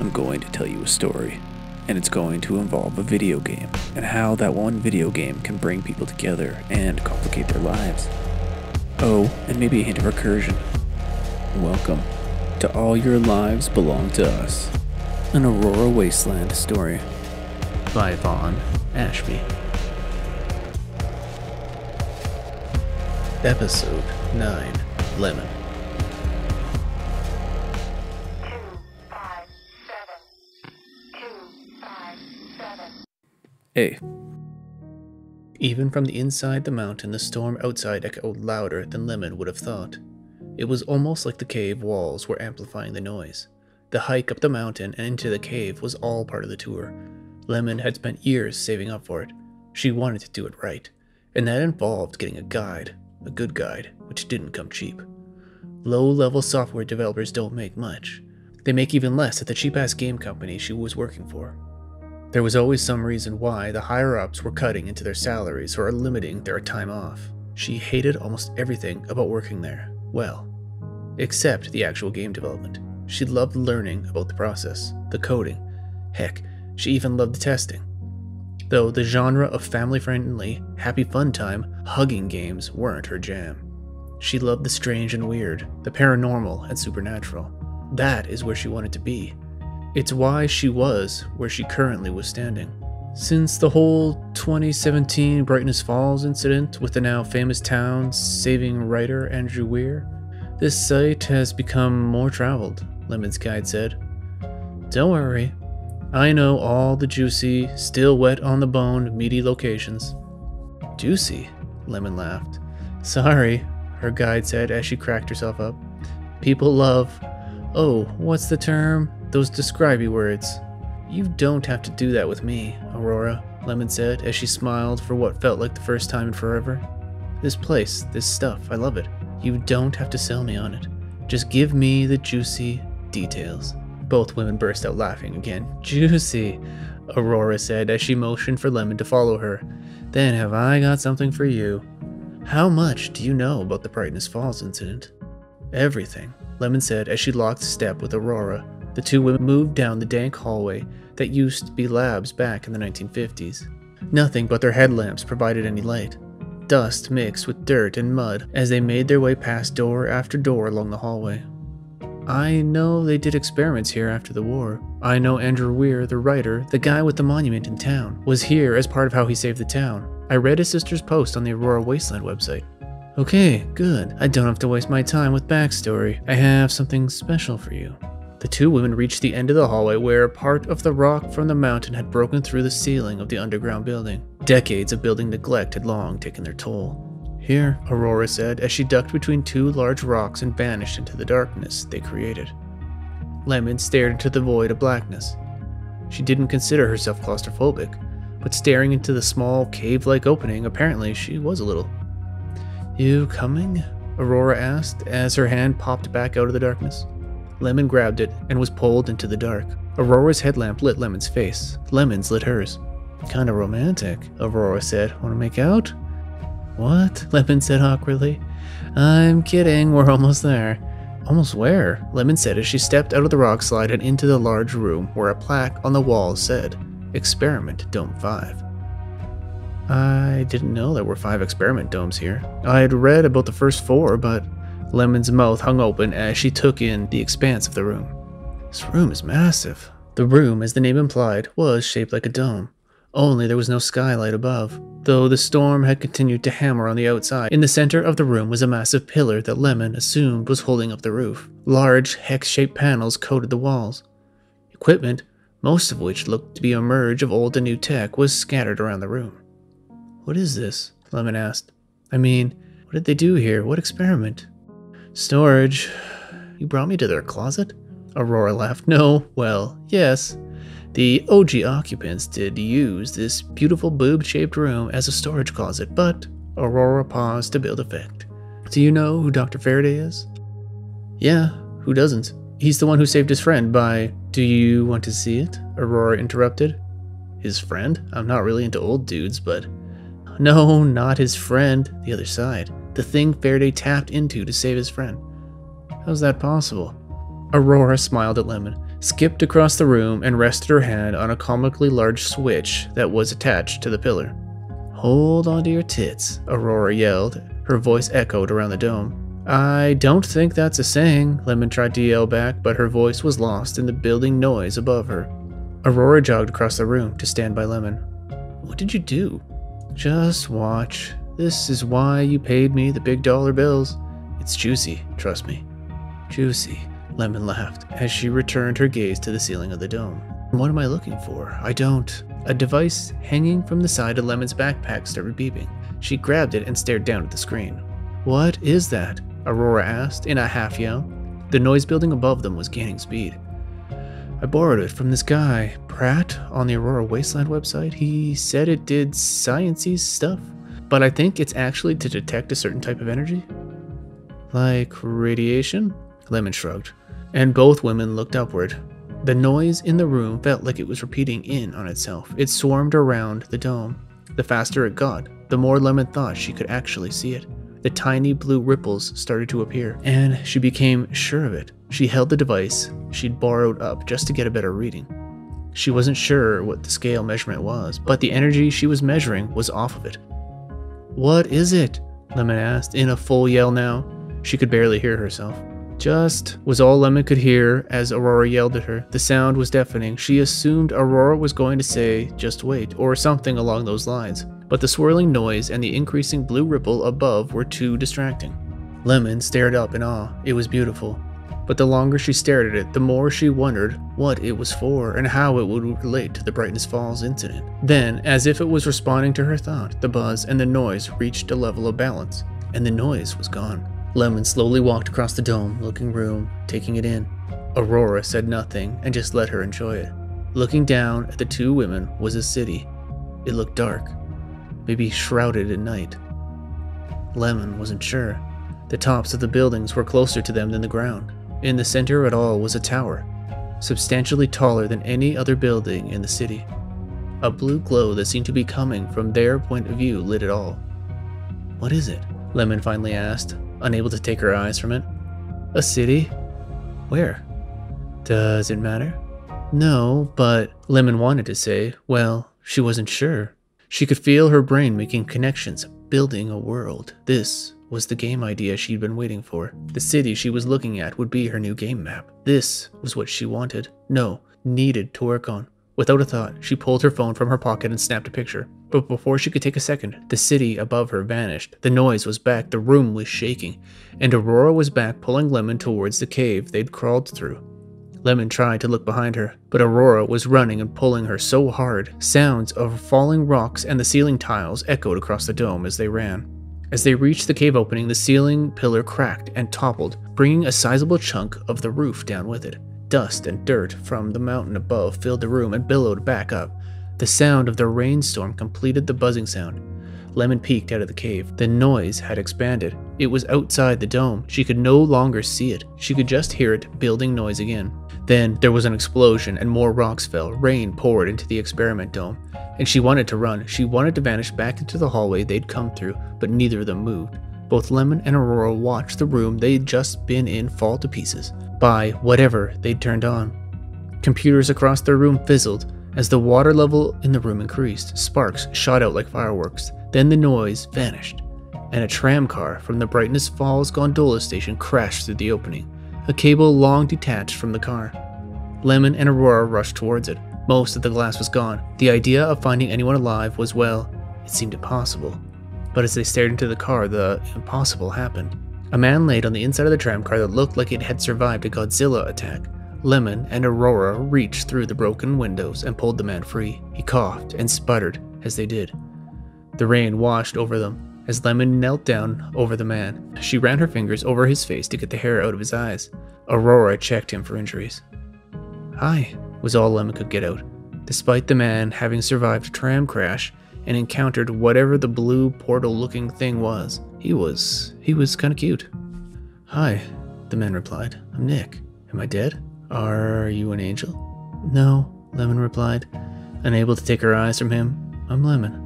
I'm going to tell you a story, and it's going to involve a video game, and how that one video game can bring people together and complicate their lives. Oh, and maybe a hint of recursion. Welcome to All Your Lives Belong to Us, an Aurora Wasteland story by VaughnAshby. Episode 9, Lemon. A. Even from the inside the mountain, the storm outside echoed louder than Lemon would have thought. It was almost like the cave walls were amplifying the noise. The hike up the mountain and into the cave was all part of the tour. Lemon had spent years saving up for it. She wanted to do it right, and that involved getting a guide, a good guide, which didn't come cheap. Low-level software developers don't make much. They make even less at the cheap-ass game company she was working for. There was always some reason why the higher-ups were cutting into their salaries or limiting their time off. She hated almost everything about working there. Well, except the actual game development. She loved learning about the process, the coding. Heck, she even loved the testing. Though the genre of family-friendly, happy fun time, hugging games weren't her jam. She loved the strange and weird, the paranormal and supernatural. That is where she wanted to be. It's why she was where she currently was standing. Since the whole 2017 Brightness Falls incident with the now famous town saving writer Andrew Weir, this site has become more traveled, Lemon's guide said. Don't worry, I know all the juicy, still wet on the bone, meaty locations. Juicy? Lemon laughed. Sorry, her guide said as she cracked herself up. People love, oh, what's the term? Those describe-y words. You don't have to do that with me, Aurora, Lemon said as she smiled for what felt like the first time in forever. This place, this stuff, I love it. You don't have to sell me on it. Just give me the juicy details. Both women burst out laughing again. Juicy, Aurora said as she motioned for Lemon to follow her. Then have I got something for you. How much do you know about the Brightness Falls incident? Everything, Lemon said as she locked step with Aurora. The two women moved down the dank hallway that used to be labs back in the 1950s. Nothing but their headlamps provided any light. Dust mixed with dirt and mud as they made their way past door after door along the hallway. I know they did experiments here after the war. I know Andrew Weir, the writer, the guy with the monument in town, was here as part of how he saved the town. I read his sister's post on the Aurora Wasteland website. Okay, good. I don't have to waste my time with backstory. I have something special for you. The two women reached the end of the hallway where part of the rock from the mountain had broken through the ceiling of the underground building. Decades of building neglect had long taken their toll. Here, Aurora said as she ducked between two large rocks and vanished into the darkness they created. Lemon stared into the void of blackness. She didn't consider herself claustrophobic, but staring into the small cave-like opening, apparently she was a little. You coming? Aurora asked as her hand popped back out of the darkness. Lemon grabbed it and was pulled into the dark. Aurora's headlamp lit Lemon's face. Lemon's lit hers. Kinda romantic, Aurora said. Wanna make out? What? Lemon said awkwardly. I'm kidding, we're almost there. Almost where? Lemon said as she stepped out of the rock slide and into the large room where a plaque on the wall said, Experiment Dome 5. I didn't know there were 5 experiment domes here. I had read about the first 4, but Lemon's mouth hung open as she took in the expanse of the room. This room is massive. The room, as the name implied, was shaped like a dome. Only there was no skylight above, though the storm had continued to hammer on the outside. In the center of the room was a massive pillar that Lemon assumed was holding up the roof. Large, hex-shaped panels coated the walls. Equipment, most of which looked to be a merge of old and new tech, was scattered around the room. What is this? Lemon asked. I mean, what did they do here? What experiment? Storage. You brought me to their closet? Aurora laughed. No, well, yes. The OG occupants did use this beautiful boob-shaped room as a storage closet, but Aurora paused to build effect. Do you know who Dr. Faraday is? Yeah, who doesn't? He's the one who saved his friend by... Do you want to see it? Aurora interrupted. His friend? I'm not really into old dudes, but... No, not his friend. The other side. The thing Faraday tapped into to save his friend. How's that possible? Aurora smiled at Lemon. skipped across the room and rested her hand on a comically large switch that was attached to the pillar. "Hold on to your tits," Aurora yelled. Her voice echoed around the dome. "I don't think that's a saying," Lemon tried to yell back, but her voice was lost in the building noise above her. Aurora jogged across the room to stand by Lemon. "What did you do?" "Just watch. This is why you paid me the big dollar bills. It's juicy, trust me." "Juicy," Lemon laughed as she returned her gaze to the ceiling of the dome. "What am I looking for? I don't..." A device hanging from the side of Lemon's backpack started beeping. She grabbed it and stared down at the screen. "What is that?" Aurora asked in a half yell. The noise building above them was gaining speed. "I borrowed it from this guy, Pratt, on the Aurora Wasteland website. He said it did science-y stuff, but I think it's actually to detect a certain type of energy." "Like radiation?" Lemon shrugged, and both women looked upward. The noise in the room felt like it was repeating in on itself. It swarmed around the dome. The faster it got, the more Lemon thought she could actually see it. The tiny blue ripples started to appear, and she became sure of it. She held the device she'd borrowed up just to get a better reading. She wasn't sure what the scale measurement was, but the energy she was measuring was off of it. "What is it?" Lemon asked, in a full yell now. She could barely hear herself. "Just," was all Lemon could hear as Aurora yelled at her. The sound was deafening. She assumed Aurora was going to say, "Just wait," or something along those lines. But the swirling noise and the increasing blue ripple above were too distracting. Lemon stared up in awe. It was beautiful. But the longer she stared at it, the more she wondered what it was for and how it would relate to the Brightness Falls incident. Then, as if it was responding to her thought, the buzz and the noise reached a level of balance, and the noise was gone. Lemon slowly walked across the dome, looking room, taking it in. Aurora said nothing and just let her enjoy it. Looking down at the two women was a city. It looked dark, maybe shrouded in night. Lemon wasn't sure. The tops of the buildings were closer to them than the ground. In the center of it all was a tower, substantially taller than any other building in the city. A blue glow that seemed to be coming from their point of view lit it all. "What is it?" Lemon finally asked, unable to take her eyes from it. "A city? Where?" "Does it matter?" "No, but..." Lemon wanted to say, well, she wasn't sure. She could feel her brain making connections, building a world. This was the game idea she'd been waiting for. The city she was looking at would be her new game map. This was what she wanted. No, needed to work on. Without a thought, she pulled her phone from her pocket and snapped a picture. But before she could take a second, the city above her vanished. The noise was back, the room was shaking, and Aurora was back pulling Lemon towards the cave they'd crawled through. Lemon tried to look behind her, but Aurora was running and pulling her so hard. Sounds of falling rocks and the ceiling tiles echoed across the dome as they ran. As they reached the cave opening, the ceiling pillar cracked and toppled, bringing a sizable chunk of the roof down with it. Dust and dirt from the mountain above filled the room and billowed back up. The sound of the rainstorm completed the buzzing sound. Lemon peeked out of the cave. The noise had expanded. It was outside the dome. She could no longer see it. She could just hear it building noise again. Then there was an explosion and more rocks fell. Rain poured into the experiment dome. And she wanted to run. She wanted to vanish back into the hallway they'd come through, but neither of them moved. Both Lemon and Aurora watched the room they'd just been in fall to pieces by whatever they'd turned on. Computers across their room fizzled. As the water level in the room increased, sparks shot out like fireworks. Then the noise vanished, and a tram car from the Brightness Falls gondola station crashed through the opening, a cable long detached from the car. Lemon and Aurora rushed towards it. Most of the glass was gone. The idea of finding anyone alive was, well, it seemed impossible. But as they stared into the car, the impossible happened. A man laid on the inside of the tram car that looked like it had survived a Godzilla attack. Lemon and Aurora reached through the broken windows and pulled the man free. He coughed and sputtered as they did. The rain washed over them. As Lemon knelt down over the man, she ran her fingers over his face to get the hair out of his eyes. Aurora checked him for injuries. "Hi," was all Lemon could get out. Despite the man having survived a tram crash and encountered whatever the blue portal-looking thing was, he was kinda cute. "Hi," the man replied. "I'm Nick. Am I dead? Are you an angel?" "No," Lemon replied, unable to take her eyes from him. "I'm Lemon.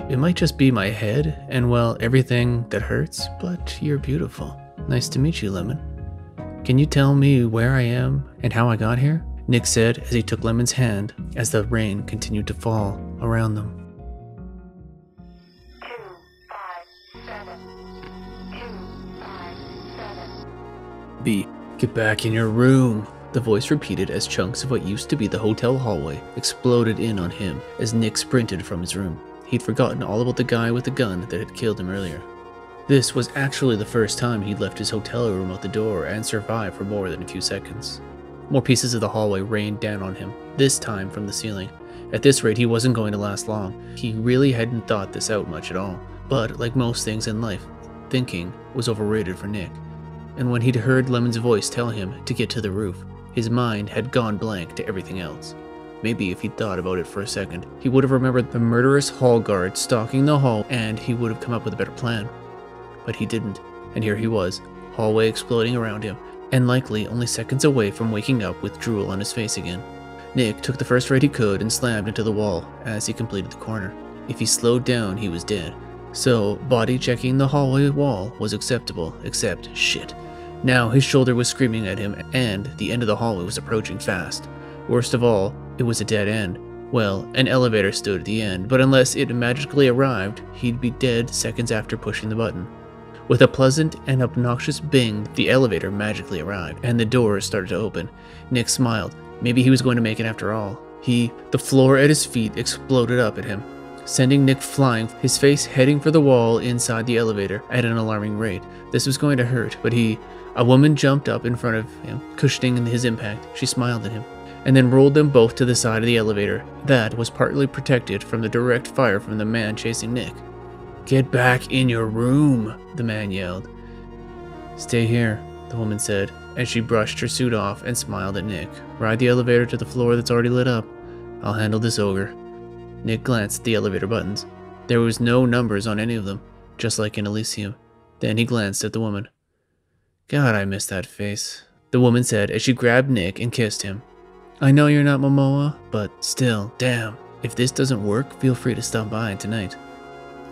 It might just be my head and, well, everything that hurts, but you're beautiful. Nice to meet you, Lemon. Can you tell me where I am and how I got here?" Nick said as he took Lemon's hand as the rain continued to fall around them. 257. 257. B. Get back in your room, the voice repeated as chunks of what used to be the hotel hallway exploded in on him as Nick sprinted from his room. He'd forgotten all about the guy with the gun that had killed him earlier. This was actually the first time he'd left his hotel room out the door and survived for more than a few seconds. More pieces of the hallway rained down on him, this time from the ceiling. At this rate, he wasn't going to last long. He really hadn't thought this out much at all. But like most things in life, thinking was overrated for Nick. And when he'd heard Lemon's voice tell him to get to the roof, his mind had gone blank to everything else. Maybe if he'd thought about it for a second, he would have remembered the murderous hall guard stalking the hall and he would have come up with a better plan. But he didn't, and here he was, hallway exploding around him, and likely only seconds away from waking up with drool on his face again. Nick took the first right he could and slammed into the wall as he completed the corner. If he slowed down, he was dead. So, body checking the hallway wall was acceptable, except shit. Now his shoulder was screaming at him and the end of the hallway was approaching fast. Worst of all, it was a dead end. Well, an elevator stood at the end, but unless it magically arrived, he'd be dead seconds after pushing the button. With a pleasant and obnoxious bing, the elevator magically arrived, and the doors started to open. Nick smiled. Maybe he was going to make it after all. The floor at his feet exploded up at him, sending Nick flying, his face heading for the wall inside the elevator at an alarming rate. This was going to hurt, but a woman jumped up in front of him, cushioning his impact. She smiled at him, and then rolled them both to the side of the elevator that was partly protected from the direct fire from the man chasing Nick. "Get back in your room," the man yelled. "Stay here," the woman said, as she brushed her suit off and smiled at Nick. "Ride the elevator to the floor that's already lit up. I'll handle this ogre." Nick glanced at the elevator buttons. There was no numbers on any of them, just like in Elysium. Then he glanced at the woman. "God, I miss that face," the woman said as she grabbed Nick and kissed him. "I know you're not Momoa, but still, damn. If this doesn't work, feel free to stop by tonight."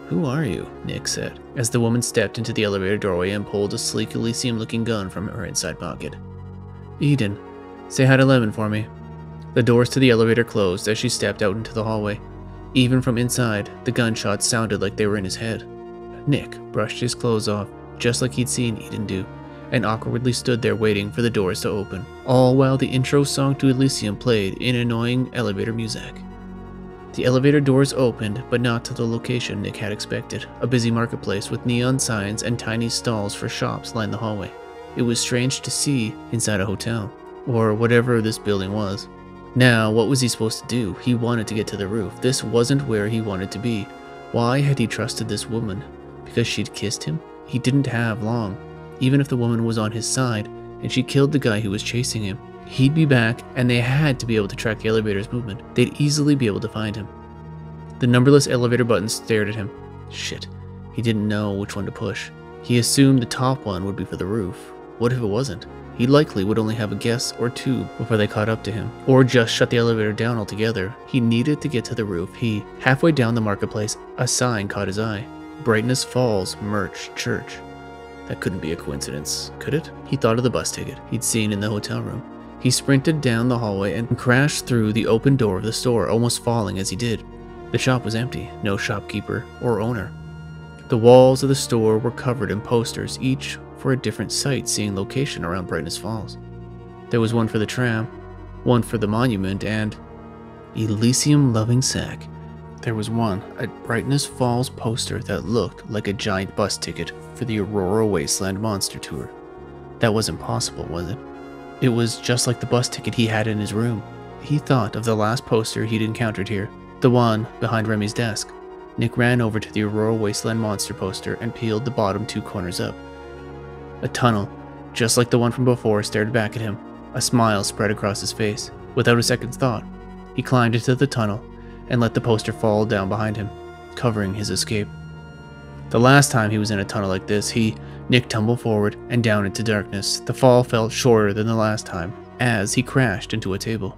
"Who are you?" Nick said, as the woman stepped into the elevator doorway and pulled a sleek Elysium-looking gun from her inside pocket. "Eden. Say hi to Lemon for me." The doors to the elevator closed as she stepped out into the hallway. Even from inside, the gunshots sounded like they were in his head. Nick brushed his clothes off, just like he'd seen Eden do, and awkwardly stood there waiting for the doors to open, all while the intro song to Elysium played in annoying elevator music. The elevator doors opened, but not to the location Nick had expected, a busy marketplace with neon signs and tiny stalls for shops lined the hallway. It was strange to see inside a hotel, or whatever this building was. Now, what was he supposed to do? He wanted to get to the roof. This wasn't where he wanted to be. Why had he trusted this woman? Because she'd kissed him? He didn't have long. Even if the woman was on his side, and she killed the guy who was chasing him, he'd be back, and they had to be able to track the elevator's movement. They'd easily be able to find him. The numberless elevator buttons stared at him. Shit, he didn't know which one to push. He assumed the top one would be for the roof. What if it wasn't? He likely would only have a guess or two before they caught up to him, or just shut the elevator down altogether. He needed to get to the roof. Halfway down the marketplace, a sign caught his eye. Brightness Falls Merch Church. That couldn't be a coincidence, could it? He thought of the bus ticket he'd seen in the hotel room. He sprinted down the hallway and crashed through the open door of the store, almost falling as he did. The shop was empty, no shopkeeper or owner. The walls of the store were covered in posters, each for a different sightseeing location around Brightness Falls. There was one for the tram, one for the monument, and Elysium-loving sack. There was one, a Brightness Falls poster that looked like a giant bus ticket for the Aurora Wasteland monster tour. That wasn't possible, was it? It was just like the bus ticket he had in his room. He thought of the last poster he'd encountered here, the one behind Remy's desk. Nick ran over to the Aurora Wasteland monster poster and peeled the bottom two corners up. A tunnel, just like the one from before, stared back at him. A smile spread across his face. Without a second's thought, he climbed into the tunnel and let the poster fall down behind him, covering his escape. The last time he was in a tunnel like this, Nick tumbled forward and down into darkness. The fall felt shorter than the last time, as he crashed into a table.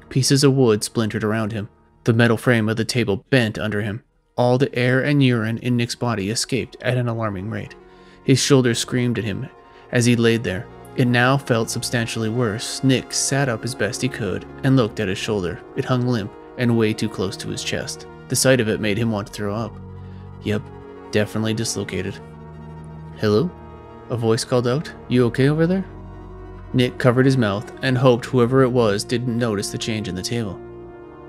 Pieces of wood splintered around him. The metal frame of the table bent under him. All the air and urine in Nick's body escaped at an alarming rate. His shoulders screamed at him as he laid there, It now felt substantially worse. Nick sat up as best he could and looked at his shoulder. It hung limp and way too close to his chest. The sight of it made him want to throw up. Yep, definitely dislocated. Hello? A voice called out. You okay over there? Nick covered his mouth and hoped whoever it was didn't notice the change in the table.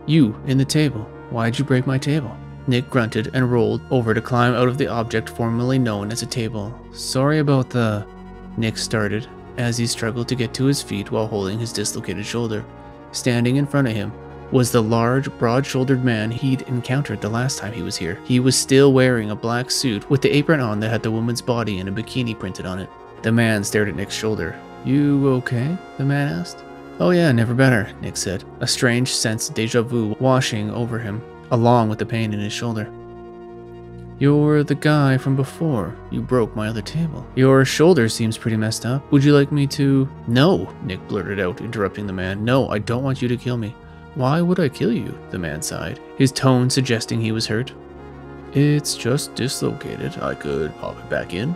You, in the table. Why'd you break my table? Nick grunted and rolled over to climb out of the object formerly known as a table. Sorry about the... Nick started as he struggled to get to his feet while holding his dislocated shoulder. Standing in front of him was the large, broad-shouldered man he'd encountered the last time he was here. He was still wearing a black suit with the apron on that had the woman's body and a bikini printed on it. The man stared at Nick's shoulder. You okay? The man asked. Oh yeah, never better, Nick said, a strange sense of deja vu washing over him, along with the pain in his shoulder. You're the guy from before. You broke my other table. Your shoulder seems pretty messed up. Would you like me to... No, Nick blurted out, interrupting the man. No, I don't want you to kill me. Why would I kill you? The man sighed, his tone suggesting he was hurt. It's just dislocated. I could pop it back in.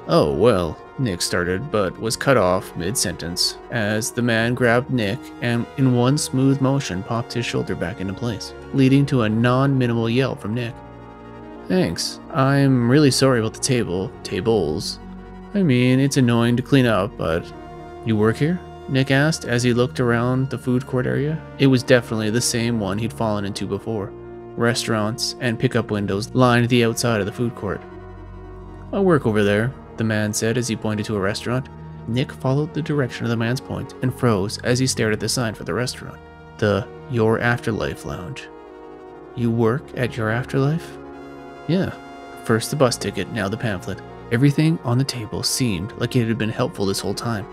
Oh, well, Nick started, but was cut off mid-sentence as the man grabbed Nick and in one smooth motion popped his shoulder back into place, leading to a non-minimal yell from Nick. Thanks. I'm really sorry about the tables. I mean, it's annoying to clean up, but... You work here? Nick asked as he looked around the food court area. It was definitely the same one he'd fallen into before. Restaurants and pickup windows lined the outside of the food court. I work over there, the man said as he pointed to a restaurant. Nick followed the direction of the man's point and froze as he stared at the sign for the restaurant. The Your Afterlife Lounge. You work at Your Afterlife? Yeah. First the bus ticket, now the pamphlet. Everything on the table seemed like it had been helpful this whole time.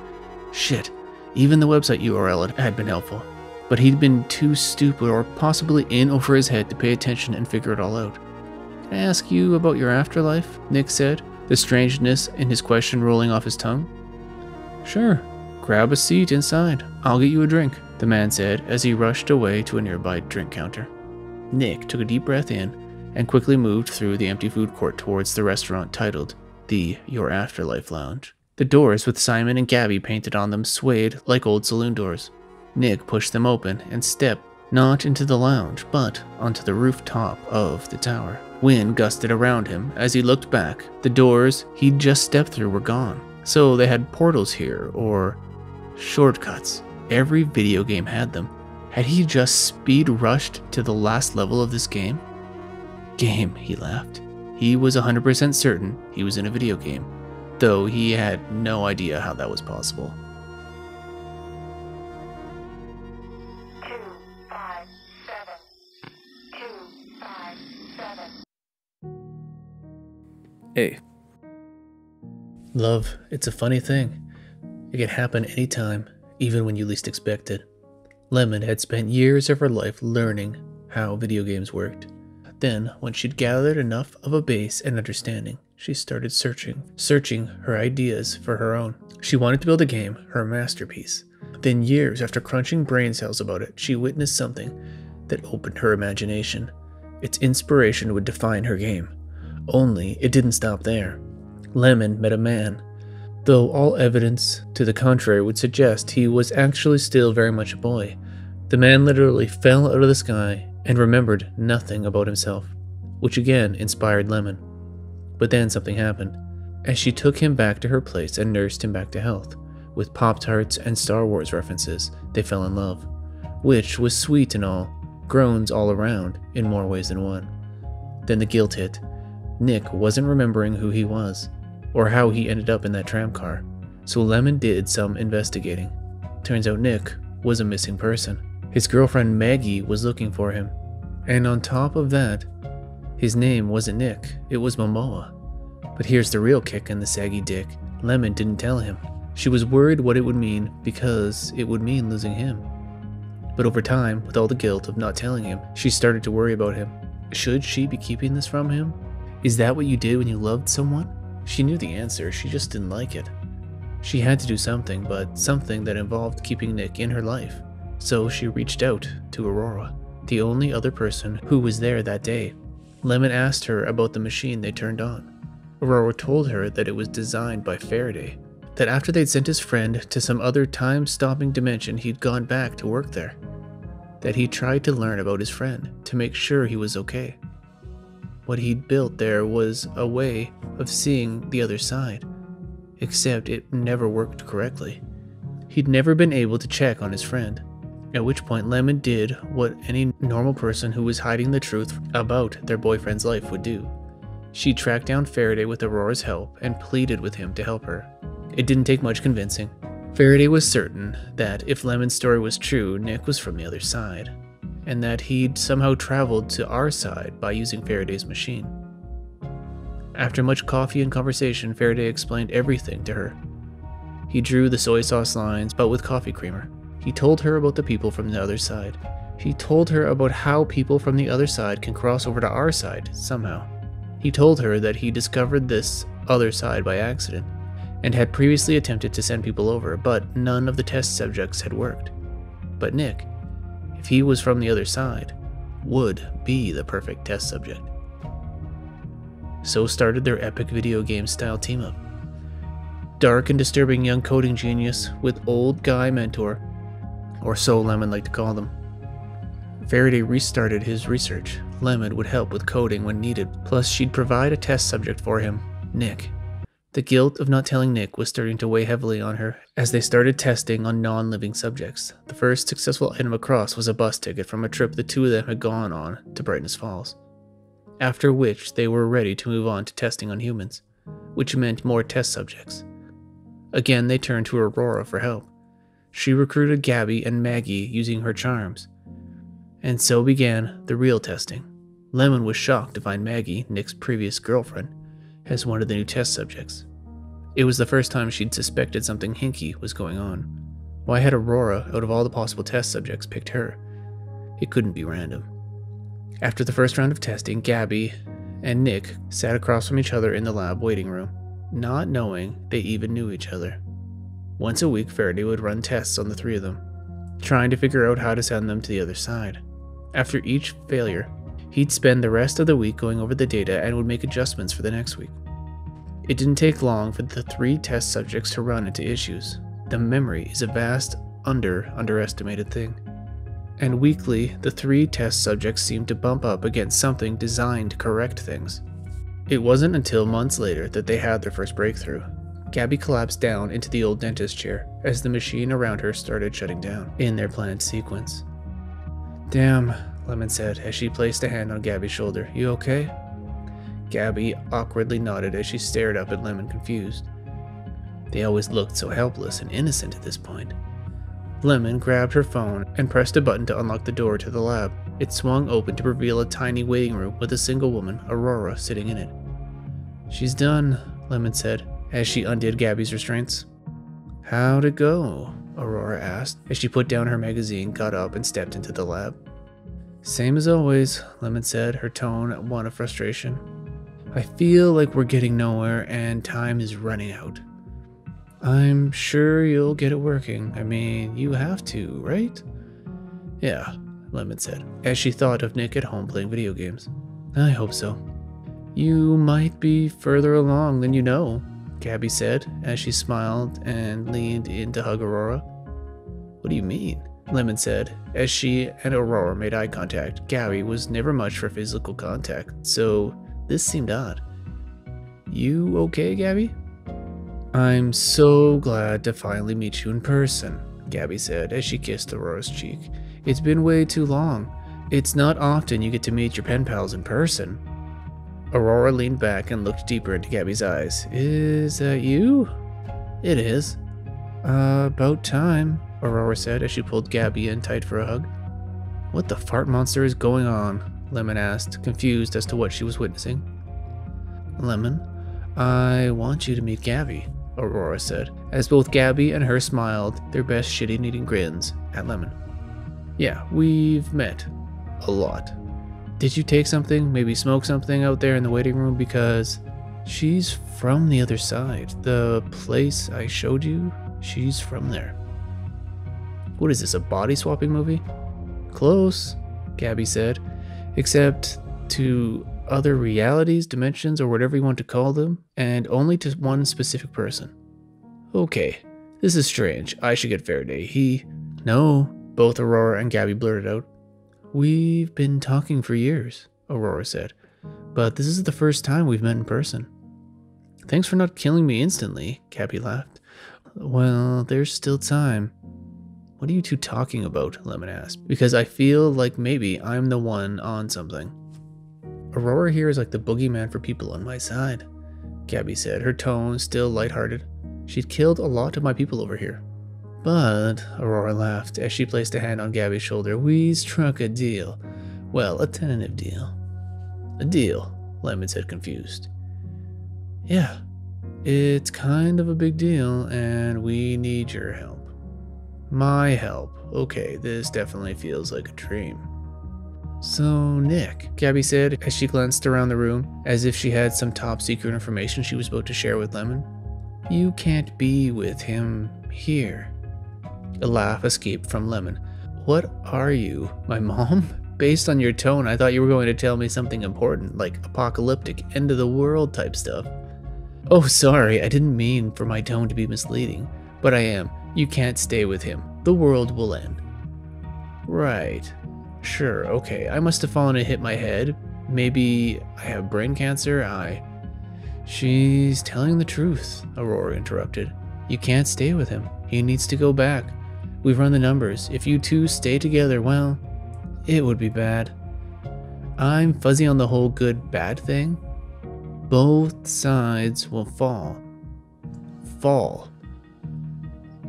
Shit. Even the website URL had been helpful, but he'd been too stupid or possibly in over his head to pay attention and figure it all out. Can I ask you about your afterlife? Nick said, the strangeness in his question rolling off his tongue. Sure. Grab a seat inside. I'll get you a drink, the man said as he rushed away to a nearby drink counter. Nick took a deep breath in and quickly moved through the empty food court towards the restaurant titled the Your Afterlife Lounge. The doors with Simon and Gabby painted on them swayed like old saloon doors. Nick pushed them open and stepped not into the lounge, but onto the rooftop of the tower. Wind gusted around him as he looked back. The doors he'd just stepped through were gone. So they had portals here, or shortcuts. Every video game had them. Had he just speed rushed to the last level of this game? He laughed. He was 100% certain he was in a video game, though he had no idea how that was possible. 257. 257. Hey. Love, it's a funny thing. It can happen anytime, even when you least expect it. Lemon had spent years of her life learning how video games worked. Then, when she'd gathered enough of a base and understanding, she started searching her ideas for her own. She wanted to build a game, her masterpiece. Then years after crunching brain cells about it, she witnessed something that opened her imagination. Its inspiration would define her game. Only, it didn't stop there. Lemon met a man, though all evidence to the contrary would suggest he was actually still very much a boy. The man literally fell out of the sky and remembered nothing about himself, which again inspired Lemon. But then something happened. As she took him back to her place and nursed him back to health, with Pop-Tarts and Star Wars references, they fell in love, which was sweet and all, groans all around in more ways than one. Then the guilt hit. Nick wasn't remembering who he was, or how he ended up in that tram car, so Lemon did some investigating. Turns out Nick was a missing person. His girlfriend Maggie was looking for him, and on top of that, his name wasn't Nick, it was Momoa. But here's the real kick in the saggy dick. Lemon didn't tell him. She was worried what it would mean because it would mean losing him. But over time, with all the guilt of not telling him, she started to worry about him. Should she be keeping this from him? Is that what you did when you loved someone? She knew the answer, she just didn't like it. She had to do something, but something that involved keeping Nick in her life. So she reached out to Aurora, the only other person who was there that day. Lemon asked her about the machine they turned on. Aurora told her that it was designed by Faraday, that after they'd sent his friend to some other time-stopping dimension, he'd gone back to work there. That he tried to learn about his friend, to make sure he was okay. What he'd built there was a way of seeing the other side, except it never worked correctly. He'd never been able to check on his friend, at which point Lemon did what any normal person who was hiding the truth about their boyfriend's life would do. She tracked down Faraday with Aurora's help and pleaded with him to help her. It didn't take much convincing. Faraday was certain that if Lemon's story was true, Nick was from the other side, and that he'd somehow traveled to our side by using Faraday's machine. After much coffee and conversation, Faraday explained everything to her. He drew the soy sauce lines, but with coffee creamer. He told her about the people from the other side. He told her about how people from the other side can cross over to our side, somehow. He told her that he discovered this other side by accident, and had previously attempted to send people over, but none of the test subjects had worked. But Nick, if he was from the other side, would be the perfect test subject. So started their epic video game style team-up. Dark and disturbing young coding genius with old guy mentor, or so Lemon liked to call them. Faraday restarted his research. Lemon would help with coding when needed, plus she'd provide a test subject for him, Nick. The guilt of not telling Nick was starting to weigh heavily on her as they started testing on non-living subjects. The first successful item across was a bus ticket from a trip the two of them had gone on to Brightness Falls. After which they were ready to move on to testing on humans, which meant more test subjects. Again, they turned to Aurora for help. She recruited Gabby and Maggie using her charms. And so began the real testing. Lemon was shocked to find Maggie, Nick's previous girlfriend, as one of the new test subjects. It was the first time she'd suspected something hinky was going on. Why had Aurora, out of all the possible test subjects, picked her? It couldn't be random. After the first round of testing, Gabby and Nick sat across from each other in the lab waiting room, not knowing they even knew each other. Once a week, Faraday would run tests on the three of them, trying to figure out how to send them to the other side. After each failure, he'd spend the rest of the week going over the data and would make adjustments for the next week. It didn't take long for the three test subjects to run into issues. The memory is a vast, underestimated thing. And weekly, the three test subjects seemed to bump up against something designed to correct things. It wasn't until months later that they had their first breakthrough. Gabby collapsed down into the old dentist chair as the machine around her started shutting down in their planned sequence. "Damn," Lemon said as she placed a hand on Gabby's shoulder. "You okay?" Gabby awkwardly nodded as she stared up at Lemon, confused. They always looked so helpless and innocent at this point. Lemon grabbed her phone and pressed a button to unlock the door to the lab. It swung open to reveal a tiny waiting room with a single woman, Aurora, sitting in it. "She's done," Lemon said as she undid Gabby's restraints. "How'd it go?" Aurora asked as she put down her magazine, got up, and stepped into the lab. "Same as always," Lemon said, her tone one of frustration. "I feel like we're getting nowhere and time is running out." "I'm sure you'll get it working. I mean, you have to, right?" "Yeah," Lemon said, as she thought of Nick at home playing video games. "I hope so." "You might be further along than you know," Gabby said as she smiled and leaned in to hug Aurora. "What do you mean?" Lemon said as she and Aurora made eye contact. Gabby was never much for physical contact, so this seemed odd. "You okay, Gabby?" "I'm so glad to finally meet you in person," Gabby said as she kissed Aurora's cheek. "It's been way too long. It's not often you get to meet your pen pals in person." Aurora leaned back and looked deeper into Gabby's eyes. "Is that you?" "It is." About time," Aurora said as she pulled Gabby in tight for a hug. "What the fart monster is going on?" Lemon asked, confused as to what she was witnessing. "Lemon, I want you to meet Gabby," Aurora said, as both Gabby and her smiled their best shit-eating grins at Lemon. "Yeah, we've met. A lot. Did you take something, maybe smoke something out there in the waiting room? Because she's from the other side. The place I showed you, she's from there." "What is this, a body swapping movie?" "Close," Gabby said, "except to other realities, dimensions, or whatever you want to call them, and only to one specific person." Okay, this is strange. I should get Faraday. No, both Aurora and Gabby blurted out. We've been talking for years, Aurora said, but this is the first time we've met in person. Thanks for not killing me instantly, Gabby laughed. Well, there's still time. What are you two talking about? Lemon asked, because I feel like maybe I'm the one on something. Aurora here is like the boogeyman for people on my side, Gabby said, her tone still lighthearted. She'd killed a lot of my people over here. But, Aurora laughed as she placed a hand on Gabby's shoulder, we struck a deal. Well, a tentative deal. A deal, Lemon said, confused. Yeah, it's kind of a big deal, and we need your help. My help. Okay, this definitely feels like a dream. So, Nick, Gabby said as she glanced around the room, as if she had some top secret information she was about to share with Lemon. You can't be with him here. A laugh escaped from Lemon. What are you, my mom? Based on your tone, I thought you were going to tell me something important, like apocalyptic, end of the world type stuff. Oh, sorry, I didn't mean for my tone to be misleading, but I am. You can't stay with him. The world will end. Right. Sure, okay. I must have fallen and hit my head. Maybe I have brain cancer. She's telling the truth, Aurora interrupted. You can't stay with him. He needs to go back. We've run the numbers. If you two stay together, well, it would be bad. I'm fuzzy on the whole good-bad thing. Both sides will fall. Fall.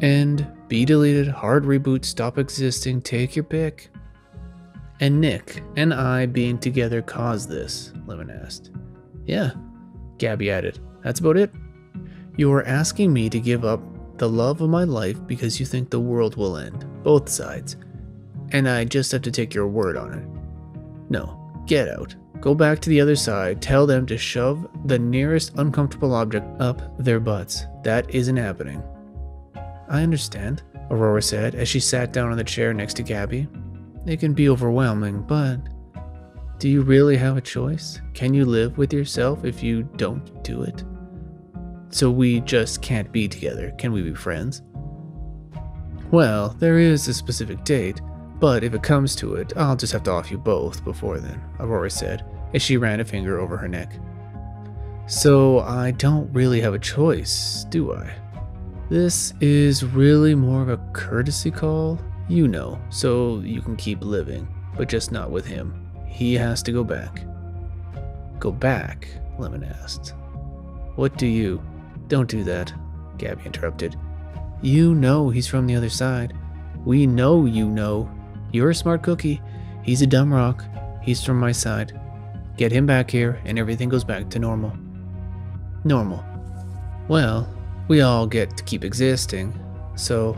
End, be deleted, hard reboot, stop existing, take your pick. And Nick and I being together caused this, Lemon asked. Yeah, Gabby added. That's about it. You're asking me to give up the love of my life because you think the world will end. Both sides. And I just have to take your word on it. No, get out. Go back to the other side, tell them to shove the nearest uncomfortable object up their butts. That isn't happening. I understand, Aurora said as she sat down on the chair next to Gabby. It can be overwhelming, but do you really have a choice? Can you live with yourself if you don't do it? So we just can't be together. Can we be friends? Well, there is a specific date, but if it comes to it, I'll just have to off you both before then, Aurora said as she ran a finger over her neck. So I don't really have a choice, do I? This is really more of a courtesy call, you know, so you can keep living, but just not with him. He has to go back. Go back? Lemon asked. What do you? Don't do that, Gabby interrupted. You know he's from the other side. We know you know. You're a smart cookie. He's a dumb rock. He's from my side. Get him back here and everything goes back to normal. Normal. Well, we all get to keep existing. So,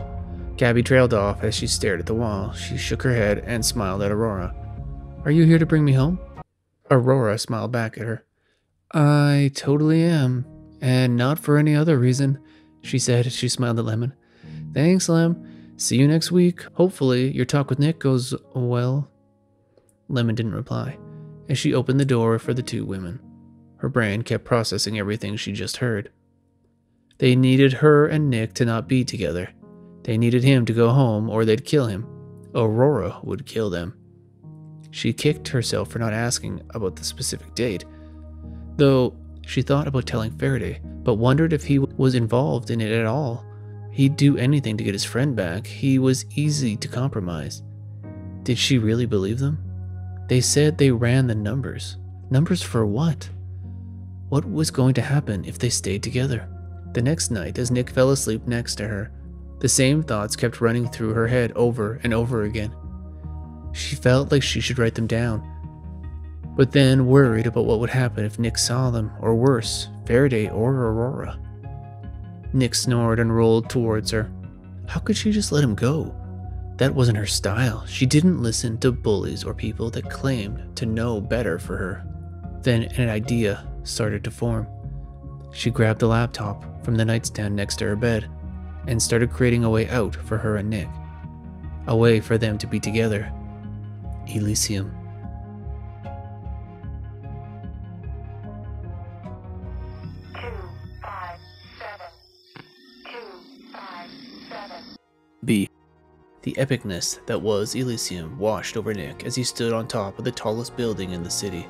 Gabby trailed off as she stared at the wall. She shook her head and smiled at Aurora. Are you here to bring me home? Aurora smiled back at her. I totally am. And not for any other reason, she said as she smiled at Lemon. Thanks, Lem. See you next week. Hopefully, your talk with Nick goes well. Lemon didn't reply as she opened the door for the two women. Her brain kept processing everything she just heard. They needed her and Nick to not be together. They needed him to go home or they'd kill him. Aurora would kill them. She kicked herself for not asking about the specific date, though she thought about telling Faraday, but wondered if he was involved in it at all. He'd do anything to get his friend back. He was easy to compromise. Did she really believe them? They said they ran the numbers. Numbers for what? What was going to happen if they stayed together? The next night, as Nick fell asleep next to her, the same thoughts kept running through her head over and over again. She felt like she should write them down, but then worried about what would happen if Nick saw them, or worse, Faraday or Aurora. Nick snored and rolled towards her. How could she just let him go? That wasn't her style. She didn't listen to bullies or people that claimed to know better for her. Then an idea started to form. She grabbed the laptop from the nightstand next to her bed and started creating a way out for her and Nick. A way for them to be together. Elysium. Two, five, seven, two. B. The epicness that was Elysium washed over Nick as he stood on top of the tallest building in the city.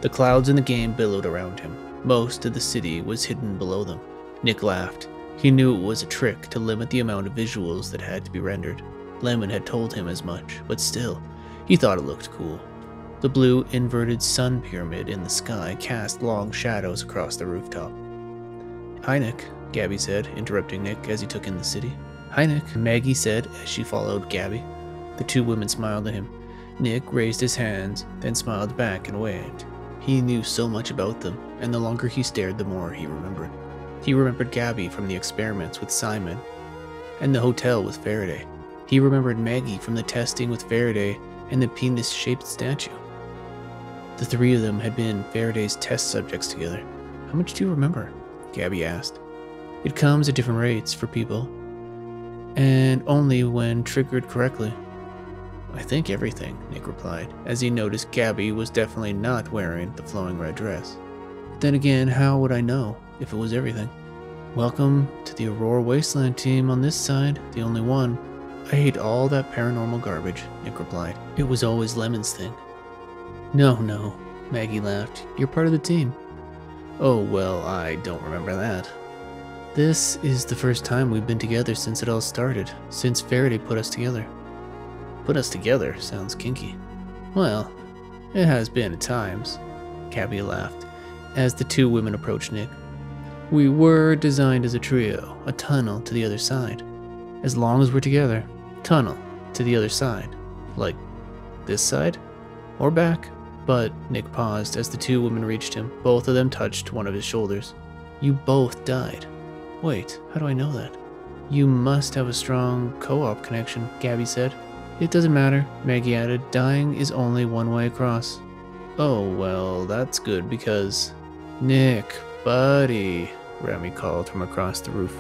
The clouds in the game billowed around him. Most of the city was hidden below them. Nick laughed. He knew it was a trick to limit the amount of visuals that had to be rendered. Lemon had told him as much, but still, he thought it looked cool. The blue inverted sun pyramid in the sky cast long shadows across the rooftop. "Hi, Nick," Gabby said, interrupting Nick as he took in the city. "Hi, Nick," Maggie said as she followed Gabby. The two women smiled at him. Nick raised his hands, then smiled back and waved. He knew so much about them, and the longer he stared, the more he remembered. He remembered Gabby from the experiments with Simon and the hotel with Faraday. He remembered Maggie from the testing with Faraday and the penis-shaped statue. The three of them had been Faraday's test subjects together. "How much do you remember?" Gabby asked. "It comes at different rates for people, and only when triggered correctly." "I think everything," Nick replied, as he noticed Gabby was definitely not wearing the flowing red dress. "Then again, how would I know if it was everything?" "Welcome to the Aurora Wasteland team on this side, the only one. I hate all that paranormal garbage," Nick replied. "It was always Lemon's thing." No, Maggie laughed. "You're part of the team." "Oh, well, I don't remember that." "This is the first time we've been together since it all started, since Faraday put us together." "Put us together" sounds kinky. "Well, it has been at times," Gabby laughed, as the two women approached Nick. "We were designed as a trio, a tunnel to the other side. As long as we're together, tunnel to the other side. Like this side? Or back?" But Nick paused as the two women reached him. Both of them touched one of his shoulders. "You both died." "Wait, how do I know that?" "You must have a strong co-op connection," Gabby said. "It doesn't matter," Maggie added. "Dying is only one way across." "Oh, well, that's good because..." "Nick, buddy," Remy called from across the roof.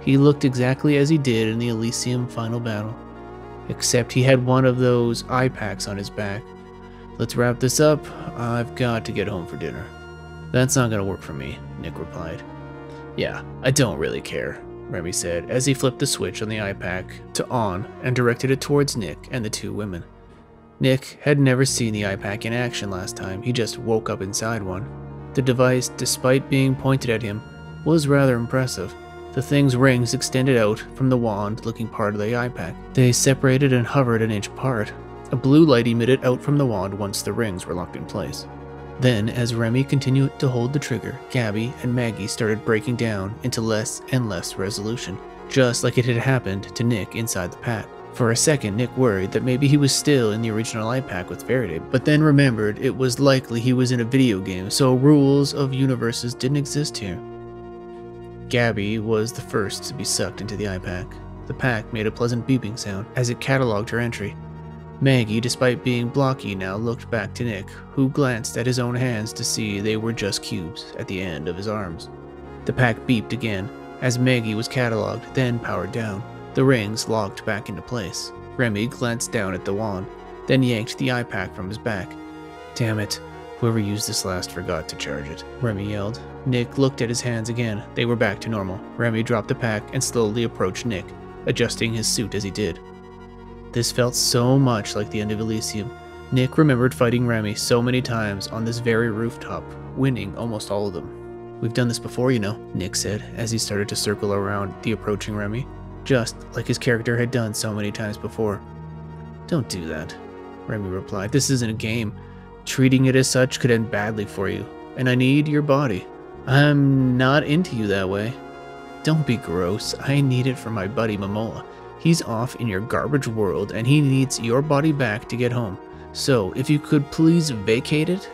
He looked exactly as he did in the Elysium final battle, except he had one of those eye packs on his back. "Let's wrap this up. I've got to get home for dinner." "That's not gonna work for me," Nick replied. "Yeah, I don't really care," Remy said as he flipped the switch on the eye pack to on and directed it towards Nick and the two women. Nick had never seen the eye pack in action last time. He just woke up inside one. The device, despite being pointed at him, was rather impressive. The thing's rings extended out from the wand-looking part of the eye pack. They separated and hovered an inch apart. A blue light emitted out from the wand once the rings were locked in place. Then, as Remy continued to hold the trigger, Gabby and Maggie started breaking down into less and less resolution, just like it had happened to Nick inside the pack. For a second, Nick worried that maybe he was still in the original eye pack with Faraday, but then remembered it was likely he was in a video game, so rules of universes didn't exist here. Gabby was the first to be sucked into the eye pack. The pack made a pleasant beeping sound as it cataloged her entry. Maggie, despite being blocky now, looked back to Nick, who glanced at his own hands to see they were just cubes at the end of his arms. The pack beeped again as Maggie was cataloged, then powered down. The rings locked back into place. Remy glanced down at the wand, then yanked the eye pack from his back. "Damn it, whoever used this last forgot to charge it," Remy yelled. Nick looked at his hands again. They were back to normal. Remy dropped the pack and slowly approached Nick, adjusting his suit as he did. This felt so much like the end of Elysium. Nick remembered fighting Remy so many times on this very rooftop, winning almost all of them. "We've done this before, you know," Nick said as he started to circle around the approaching Remy, just like his character had done so many times before. "Don't do that," Remy replied. "This isn't a game. Treating it as such could end badly for you, and I need your body. I'm not into you that way." "Don't be gross. I need it for my buddy Momoa. He's off in your garbage world and he needs your body back to get home. So if you could please vacate it,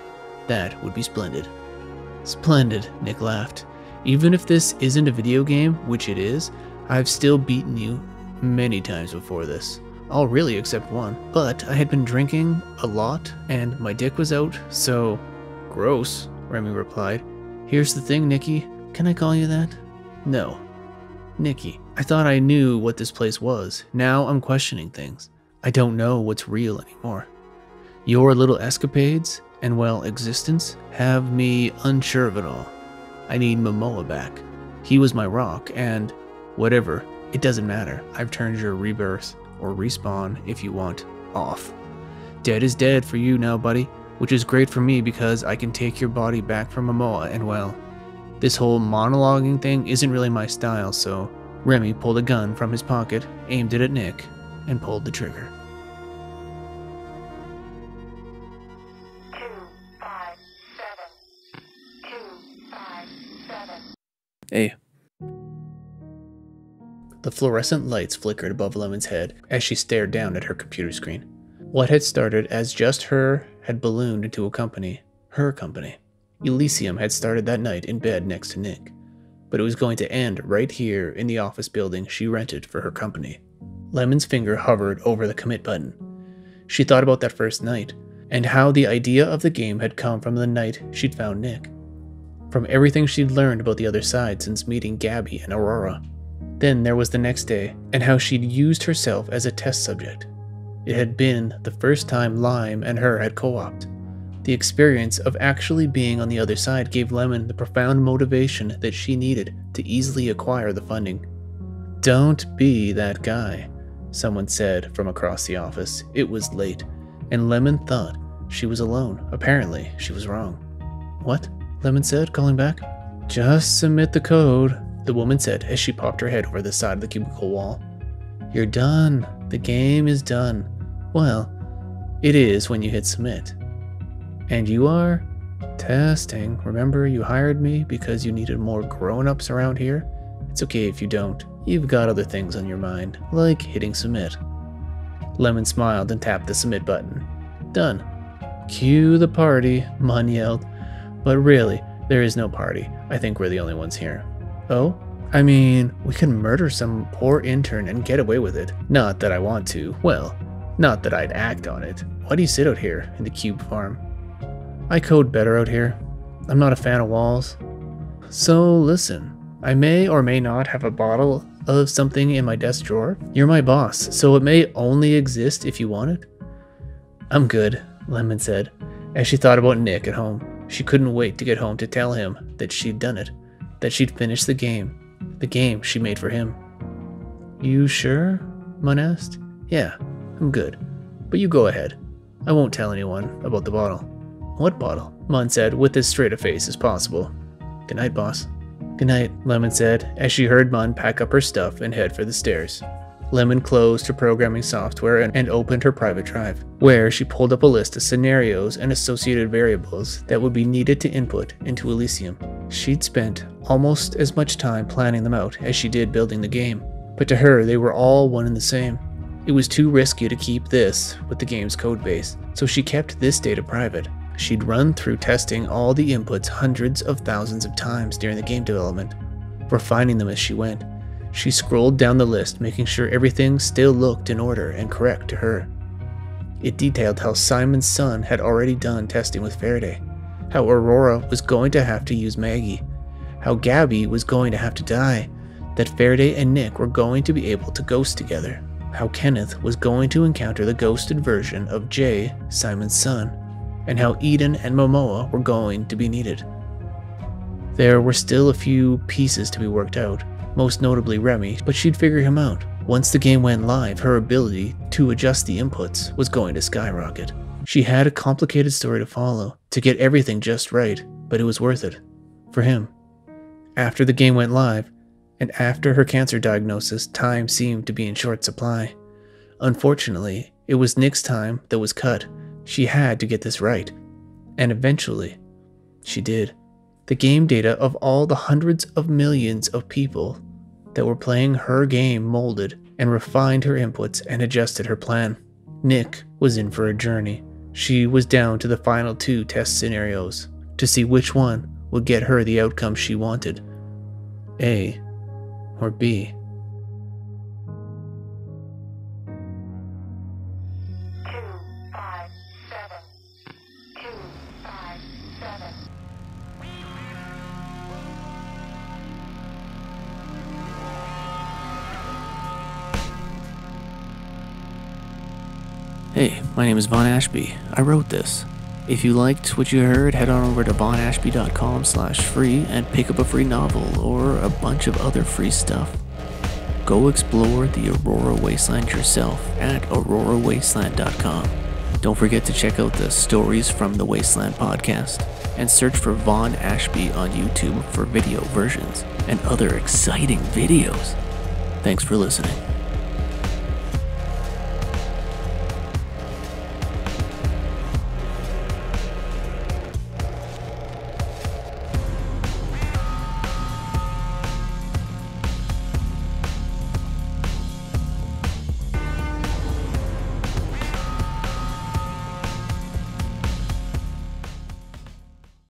that would be splendid." "Splendid," Nick laughed. "Even if this isn't a video game, which it is, I've still beaten you many times before this. All really except one. But I had been drinking a lot and my dick was out, so..." "Gross," Remy replied. "Here's the thing, Nicky. Can I call you that?" "No. Nicky. I thought I knew what this place was. Now I'm questioning things. I don't know what's real anymore. Your little escapades and, well, existence have me unsure of it all. I need Momoa back. He was my rock, and whatever It doesn't matter. I've turned your rebirth, or respawn if you want, off. Dead is dead for you now, buddy, which is great for me because I can take your body back from Momoa, and well, this whole monologuing thing isn't really my style, so Remy pulled a gun from his pocket, aimed it at Nick, and pulled the trigger. 257. 257. Hey. The fluorescent lights flickered above Lemon's head as she stared down at her computer screen. What had started as just her had ballooned into a company, her company. Elysium had started that night in bed next to Nick, but it was going to end right here in the office building she rented for her company. Lemon's finger hovered over the commit button. She thought about that first night, and how the idea of the game had come from the night she'd found Nick. From everything she'd learned about the other side since meeting Gabby and Aurora. Then there was the next day, and how she'd used herself as a test subject. It had been the first time Lime and her had co-opted. The experience of actually being on the other side gave Lemon the profound motivation that she needed to easily acquire the funding. "Don't be that guy," someone said from across the office. It was late, and Lemon thought she was alone. Apparently, she was wrong. "What?" Lemon said, calling back. "Just submit the code," the woman said as she popped her head over the side of the cubicle wall. "You're done. The game is done. Well, it is when you hit submit." "And you are?" "Testing. Remember you hired me because you needed more grown-ups around here? It's okay if you don't. You've got other things on your mind, like hitting submit." Lemon smiled and tapped the submit button. "Done." "Cue the party," Mun yelled. "But really, there is no party. I think we're the only ones here." "Oh? I mean, we can murder some poor intern and get away with it. Not that I want to. Well, not that I'd act on it. Why do you sit out here in the cube farm?" "I code better out here. I'm not a fan of walls." "So listen, I may or may not have a bottle of something in my desk drawer. You're my boss, so it may only exist if you want it." "I'm good," Lemon said, as she thought about Nick at home. She couldn't wait to get home to tell him that she'd done it, that she'd finished the game she made for him. "You sure?" Mun asked. "Yeah, I'm good, but you go ahead. I won't tell anyone about the bottle." "What bottle?" Mun said with as straight a face as possible. "Good night, boss." "Good night," Lemon said as she heard Mun pack up her stuff and head for the stairs. Lemon closed her programming software and opened her private drive, where she pulled up a list of scenarios and associated variables that would be needed to input into Elysium. She'd spent almost as much time planning them out as she did building the game, but to her they were all one and the same. It was too risky to keep this with the game's codebase, so she kept this data private. She'd run through testing all the inputs hundreds of thousands of times during the game development, refining them as she went. She scrolled down the list, making sure everything still looked in order and correct to her. It detailed how Simon's son had already done testing with Faraday, how Aurora was going to have to use Maggie, how Gabby was going to have to die, that Faraday and Nick were going to be able to ghost together, how Kenneth was going to encounter the ghosted version of Jay, Simon's son, and how Eden and Momoa were going to be needed. There were still a few pieces to be worked out, most notably Remy, but she'd figure him out. Once the game went live, her ability to adjust the inputs was going to skyrocket. She had a complicated story to follow, to get everything just right, but it was worth it. For him. After the game went live, and after her cancer diagnosis, time seemed to be in short supply. Unfortunately, it was Nick's time that was cut. She had to get this right. And eventually, she did. The game data of all the hundreds of millions of people that were playing her game molded and refined her inputs and adjusted her plan. Nick was in for a journey. She was down to the final 2 test scenarios to see which one would get her the outcome she wanted. A or B. 257. 257. Hey, my name is VaughnAshby. I wrote this. If you liked what you heard, head on over to VaughnAshby.com/free and pick up a free novel or a bunch of other free stuff. go explore the Aurora Wasteland yourself at aurorawasteland.com. Don't forget to check out the Stories from the Wasteland podcast and search for VaughnAshby on YouTube for video versions and other exciting videos. Thanks for listening.